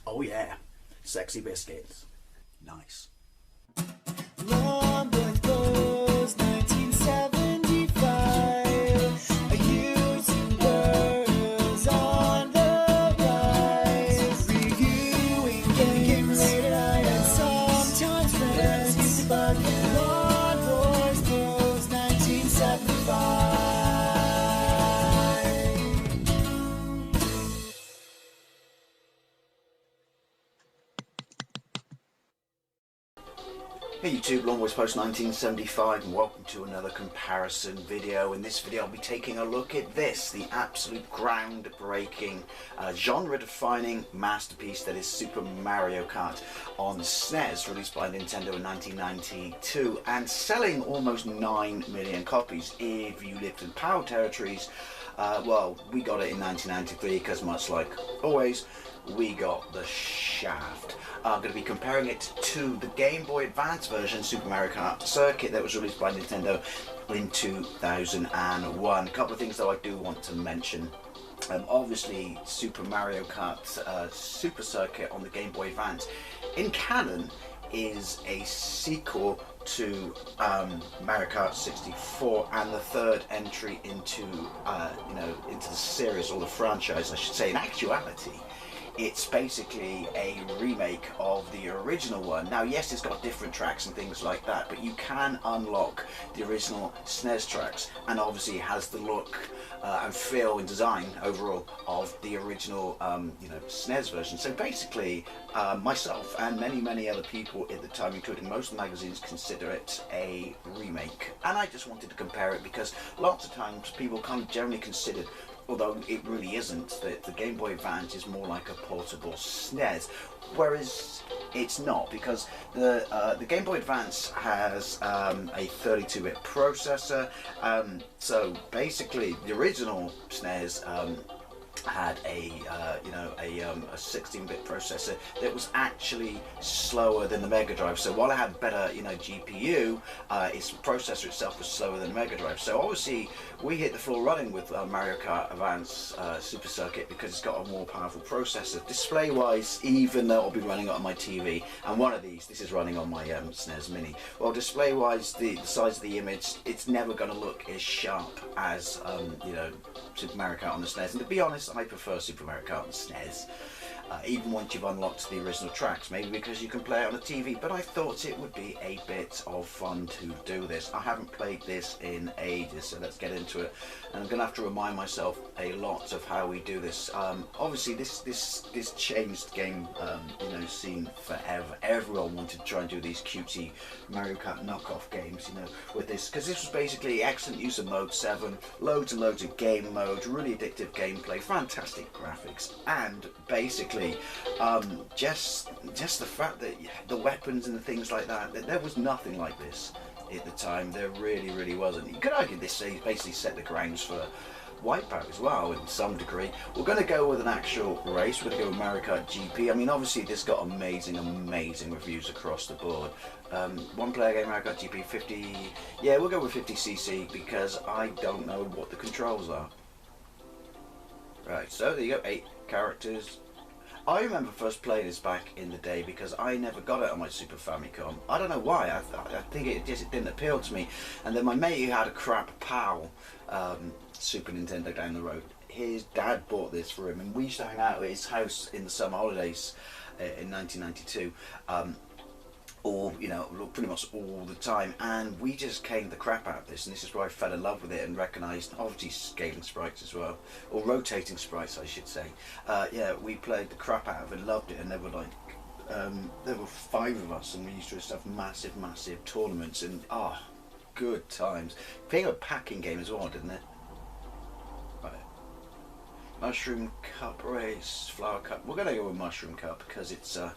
Oh yeah, sexy biscuits. Nice. Long boys blues, 1975. A YouTuber's on the rise. Reviewing games late at night and sometimes friends used to bug. Long boys blues, 1975. Hey YouTube, Longboys Post 1975, and welcome to another comparison video. In this video I'll be taking a look at this, the absolute groundbreaking, genre-defining masterpiece that is Super Mario Kart on SNES, released by Nintendo in 1992 and selling almost 9 million copies. If you lived in PAL territories, well, we got it in 1993 because, much like always, we got the shaft. I'm going to be comparing it to the Game Boy Advance version, Super Mario Kart Circuit, that was released by Nintendo in 2001. A couple of things though I do want to mention. Obviously, Super Mario Kart Super Circuit on the Game Boy Advance, in canon, is a sequel to Mario Kart 64 and the third entry into into the series, or the franchise I should say. In actuality, it's basically a remake of the original one. Now yes, it's got different tracks and things like that, but you can unlock the original SNES tracks, and obviously it has the look and feel and design overall of the original SNES version. So basically myself and many other people at the time, including most magazines, consider it a remake. And I just wanted to compare it because lots of times people kind of generally considered, although it really isn't, that the Game Boy Advance is more like a portable SNES, whereas it's not, because the Game Boy Advance has a 32-bit processor. So basically, the original SNES had a 16-bit processor that was actually slower than the Mega Drive. So while it had better GPU, its processor itself was slower than the Mega Drive. So obviously we hit the floor running with Mario Kart Advance Super Circuit because it's got a more powerful processor. Display wise, even though I'll be running it on my TV, and one of these, this is running on my SNES Mini, well, display wise, the size of the image, it's never going to look as sharp as Super Mario Kart on the SNES. And to be honest, I prefer Super Mario Kart on SNES, even once you've unlocked the original tracks, maybe because you can play it on the TV, but I thought it would be a bit of fun to do this. I haven't played this in ages, so let's get into it. And I'm going to have to remind myself a lot of how we do this. Obviously this changed the game scene forever. Everyone wanted to try and do these cutesy Mario Kart knockoff games, with this, because this was basically excellent use of Mode 7, loads and loads of game modes, really addictive gameplay, fantastic graphics, and basically just the fact that the weapons and the things like that, there was nothing like this at the time. There really wasn't. You could argue this basically set the grounds for Wipeout as well, in some degree. We're going to go with an actual race. We're going to go with Mario Kart GP. I mean, obviously this got amazing reviews across the board. One player game, Mario Kart GP 50, yeah, we'll go with 50cc because I don't know what the controls are. Right, so there you go, 8 characters. I remember first playing this back in the day because I never got it on my Super Famicom. I don't know why. I think it didn't appeal to me. And then my mate, who had a crap PAL Super Nintendo down the road, his dad bought this for him, and we used to hang out at his house in the summer holidays in 1992. Or pretty much all the time, and we just came the crap out of this, and this is where I fell in love with it and recognised, obviously, scaling sprites as well, or rotating sprites I should say. Yeah, we played the crap out of it, loved it, and there were there were 5 of us, and we used to just have massive tournaments, and good times. It became a packing game as well, didn't it? Right. Mushroom Cup race, Flower Cup. We're gonna go with Mushroom Cup because it's a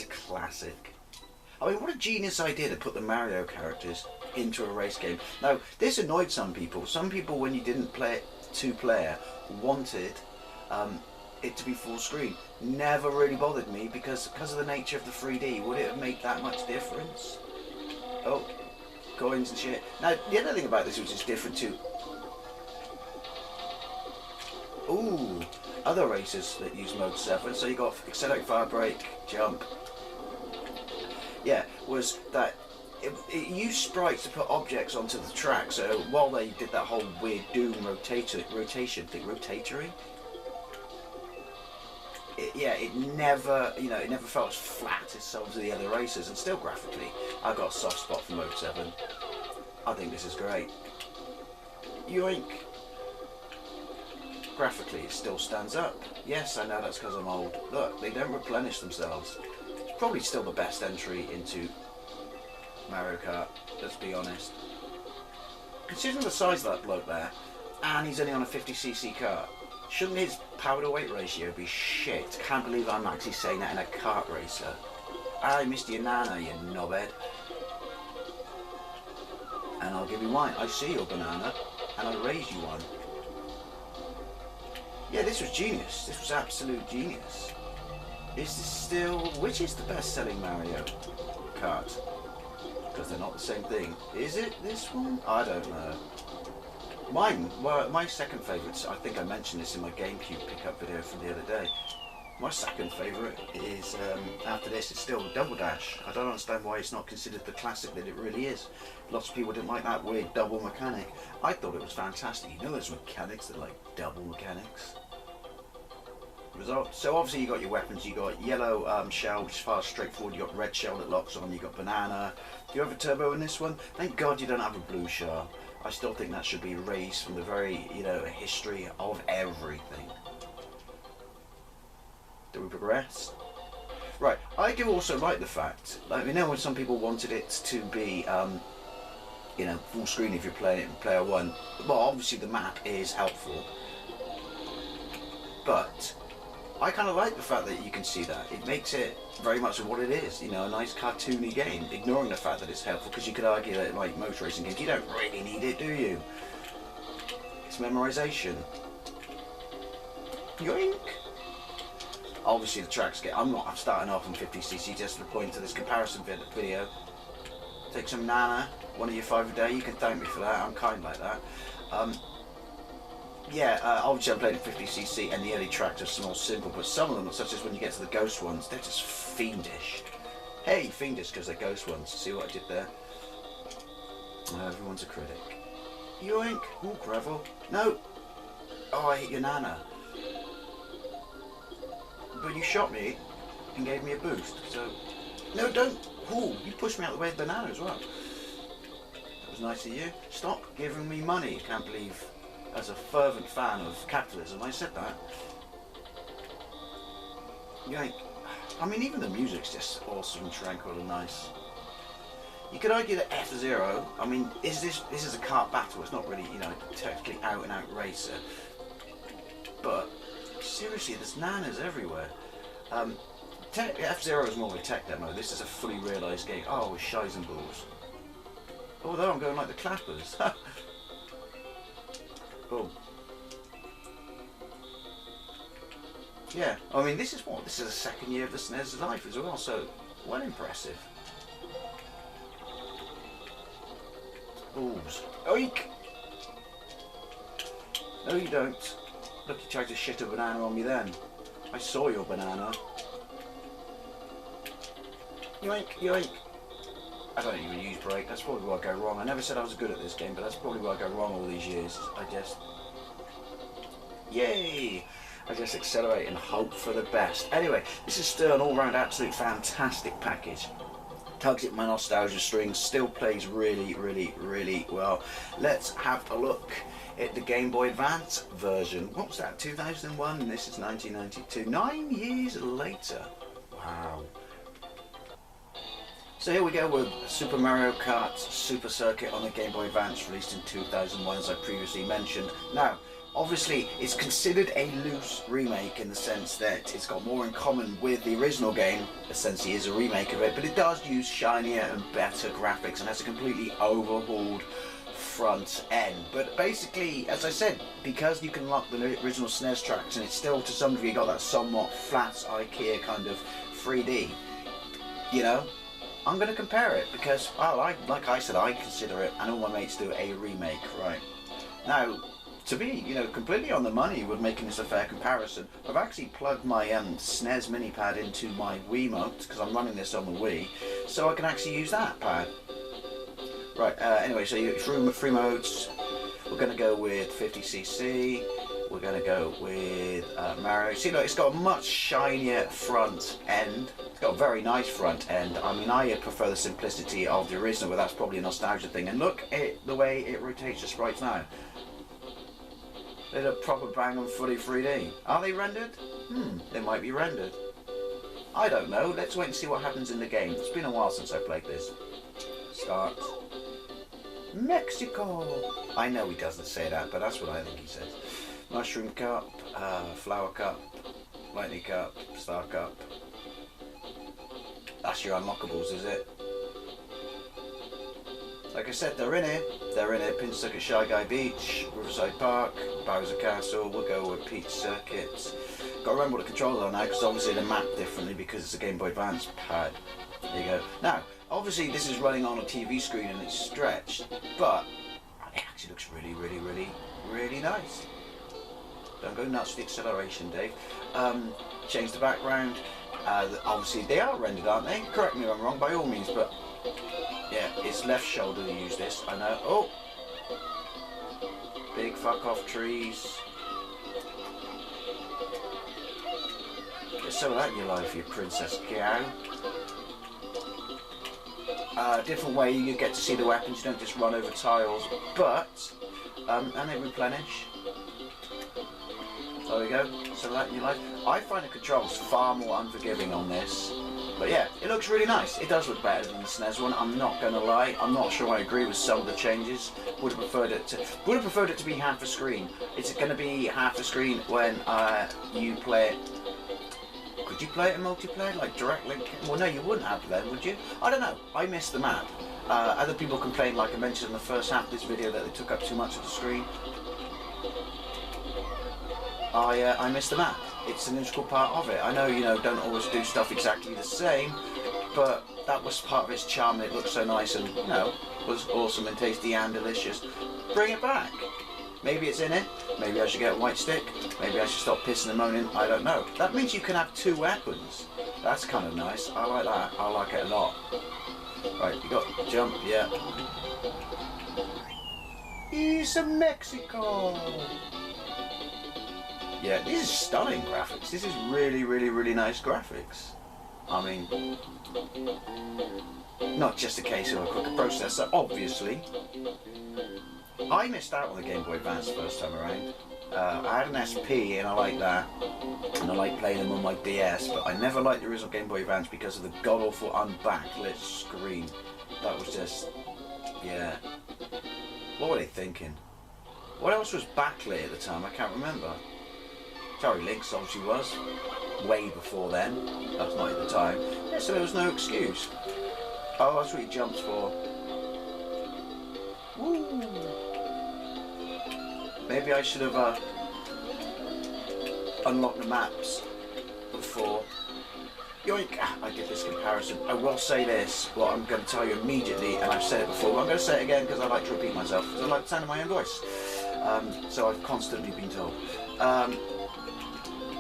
classic. I mean, what a genius idea to put the Mario characters into a race game. Now, this annoyed some people. Some people, when you didn't play it 2-player, wanted it to be full screen. Never really bothered me because of the nature of the 3D. Would it have made that much difference? Oh, coins and shit. Now, the other thing about this which is different too. Ooh, other races that use Mode 7. So you got Accelerate, Fire, Brake, Jump. Yeah, was that it used sprites to put objects onto the track. So while they did that whole weird Doom rotation thing, rotatory. It never, it never felt as flat as some of the other races, and still graphically, I got a soft spot for Mode 7. I think this is great. Yoink! Graphically, it still stands up. Yes, I know that's because I'm old. Look, they don't replenish themselves. It's probably still the best entry into Mario Kart, let's be honest. Considering the size of that bloke there, and he's only on a 50cc kart, shouldn't his power to weight ratio be shit? Can't believe I'm actually saying that in a kart racer. I missed your nana, you knobhead. And I'll give you one. I see your banana, and I'll raise you one. Yeah, this was genius. This was absolute genius. Is this still... Which is the best-selling Mario Kart? Because they're not the same thing. Is it this one? I don't know. Mine, well, my second favourite, I think I mentioned this in my GameCube pickup video from the other day. My second favourite is, after this, it's still Double Dash. I don't understand why it's not considered the classic that it really is. Lots of people didn't like that weird double mechanic. I thought it was fantastic. You know there's mechanics that are like double mechanics. Result. So obviously you got your weapons, you got yellow shell, which is far straightforward, you got red shell that locks on, you got banana. Do you have a turbo in this one? Thank God you don't have a blue shell. I still think that should be erased from the very, history of everything. Do we progress? Right, I do also like the fact, when some people wanted it to be, full screen if you're playing it in player one. Well, obviously the map is helpful, but I kind of like the fact that you can see that. It makes it very much of what it is, a nice cartoony game, ignoring the fact that it's helpful, because you could argue that like motor racing games, you don't really need it, do you? It's memorization. Yoink! Obviously the tracks I'm starting off on 50cc just to the point of this comparison video. Take some nana, one of your 5 a day, you can thank me for that, I'm kind like that. Obviously I'm playing at 50cc and the early tracks are more simple, but some of them, such as when you get to the ghost ones, they're just fiendish. Hey, fiendish because they're ghost ones. See what I did there? Everyone's a critic. Yoink! Ooh, gravel. No! Oh, I hit your nana. But you shot me and gave me a boost, so... No, don't! Ooh, you pushed me out the way of the banana as well. That was nice of you. Stop giving me money. Can't believe... As a fervent fan of capitalism, I said that. Even the music's just awesome and tranquil and nice. You could argue that F-Zero, this is a kart battle, it's not really, technically out and out racer. But, seriously, there's nanas everywhere. F-Zero is more of a tech demo, this is a fully realised game. Oh, with shies and balls. Although I'm going like the clappers. Boom. Yeah, this is the second year of the SNES life as well, so well impressive. Balls. Oink! No you don't. Look, you tried to shit a banana on me then. I saw your banana. Yoink, yoink. I don't even use brake, that's probably where I go wrong. I never said I was good at this game, but that's probably where I go wrong all these years. Yay! I just accelerate and hope for the best. Anyway, this is still an all-round absolute fantastic package. Tugs at my nostalgia strings, still plays really, really, really well. Let's have a look at the Game Boy Advance version. What was that, 2001? And this is 1992. 9 years later. Wow. So here we go with Super Mario Kart Super Circuit on the Game Boy Advance, released in 2001, as I previously mentioned. Now, obviously, it's considered a loose remake in the sense that it's got more in common with the original game, essentially is a remake of it, but it does use shinier and better graphics and has a completely overhauled front end. But basically, as I said, because you can lock the original SNES tracks and it's still to some degree got that somewhat flat IKEA kind of 3D, I'm going to compare it because, like I said, I consider it, and all my mates do, a remake, right? Now, to be, you know, completely on the money with making this a fair comparison, I've actually plugged my SNES mini pad into my Wiimote, because I'm running this on the Wii, so I can actually use that pad. Right, anyway, so you through free modes, we're going to go with 50cc, we're going to go with Mario. See, look, it's got a much shinier front end. It's got a very nice front end. I mean, I prefer the simplicity of the original, but that's probably a nostalgia thing. And look at the way it rotates the sprites now. They're a proper bang on fully 3D. Are they rendered? They might be rendered. I don't know. Let's wait and see what happens in the game. It's been a while since I played this. Start. Mexico! I know he doesn't say that, but that's what I think he says. Mushroom cup, flower cup, lightning cup, star cup. That's your unlockables, is it? Like I said, they're in here. They're in here. Pinsucket Shy Guy Beach, Riverside Park, Bowser Castle. We'll go with Peach Circuit. Got to remember what the controls are now, because obviously they're mapped differently because it's a Game Boy Advance pad. There you go. Now, obviously this is running on a TV screen and it's stretched, but it actually looks really, really, really, really nice. Don't go nuts with the acceleration, Dave. Change the background. Obviously they are rendered, aren't they? Correct me if I'm wrong, by all means, but yeah, it's left shoulder to use this, I know. Oh! Big fuck off trees. Get some of that in your life, you Princess Gal. Different way you get to see the weapons, you don't just run over tiles, but, and they replenish. There we go, some of that in your life. I find the controls far more unforgiving on this, but yeah, it looks really nice. It does look better than the SNES one, I'm not going to lie. I'm not sure I agree with some of the changes. Would have preferred it to be half a screen. Is it going to be half a screen when you play it? Could you play it in multiplayer, like direct link? Well, no, you wouldn't have then, would you? I don't know. I missed the map. Other people complained, like I mentioned in the first half of this video, that they took up too much of the screen. I missed the map. It's an integral part of it. I know, you know, don't always do stuff exactly the same, but that was part of its charm. It looked so nice and, you know, was awesome and tasty and delicious. Bring it back. Maybe it's in it. Maybe I should get a white stick. Maybe I should stop pissing and moaning. I don't know. That means you can have two weapons. That's kind of nice. I like that. I like it a lot. Right, you got jump, yeah. It's a Mexico. Yeah, this is stunning graphics. This is really, really, really nice graphics. I mean, not just a case of a quicker processor, obviously. I missed out on the Game Boy Advance first time around. I had an SP and I like that, and I like playing them on my DS, but I never liked the original Game Boy Advance because of the god-awful unbacklit screen. That was just, yeah. What were they thinking? What else was backlit at the time? I can't remember. Sorry, Lynx obviously was. Way before then. That's not at the time. Yeah, so there was no excuse. Oh, that's what he jumps for. Woo! Maybe I should have unlocked the maps before. Yoink! I get this comparison. I will say this, what I'm going to tell you immediately, and I've said it before, but I'm going to say it again because I like to repeat myself, because I like the sound of my own voice. So I've constantly been told.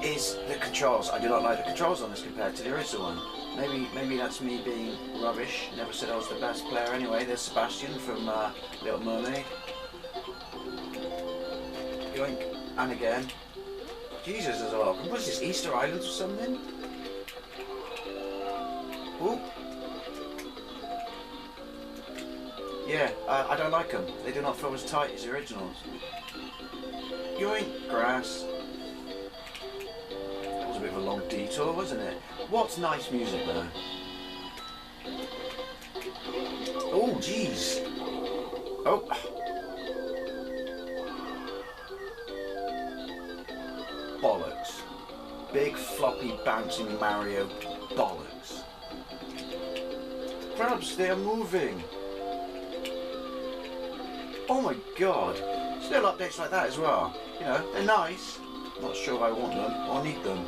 Is the controls. I do not like the controls on this compared to the original one. Maybe that's me being rubbish. Never said I was the best player anyway. There's Sebastian from Little Mermaid. Yoink. And again. Jesus, there's a lot. What is this, Easter Island or something? Ooh. Yeah, I don't like them. They do not feel as tight as the originals. Yoink. Grass. That was a bit of a long detour, wasn't it? What's nice music though? Oh, jeez. Oh. Bollocks. Big floppy bouncing Mario bollocks. Crabs, they are moving. Oh my god. Still updates like that as well. You know, they're nice. Not sure I want them or need them.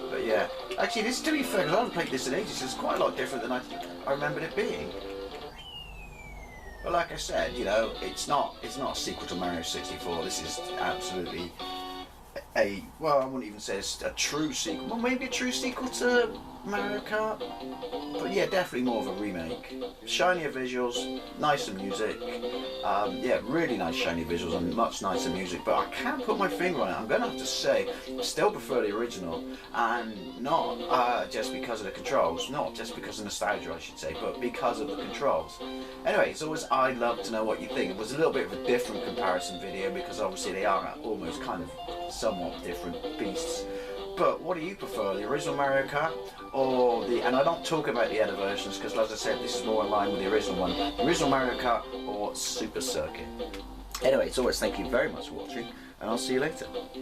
But yeah. Actually, this, to be fair, because I haven't played this in ages, it's quite a lot different than I remembered it being. But like I said, you know, it's not a sequel to Mario 64. This is absolutely well, I wouldn't even say it's a true sequel. Well, maybe a true sequel to Mario Kart. But yeah, definitely more of a remake. Shinier visuals, nicer music. Yeah, really nice shiny visuals and much nicer music. But I can't put my finger on it. I'm going to have to say, I still prefer the original. And not just because of the controls. Not just because of nostalgia, I should say. But because of the controls. Anyway, it's always, I'd love to know what you think. It was a little bit of a different comparison video because obviously they are almost kind of somewhat different beasts. But what do you prefer, the original Mario Kart or the, and I don't talk about the other versions because as I said, this is more in line with the original one, the original Mario Kart or Super Circuit. Anyway, as always, thank you very much for watching and I'll see you later.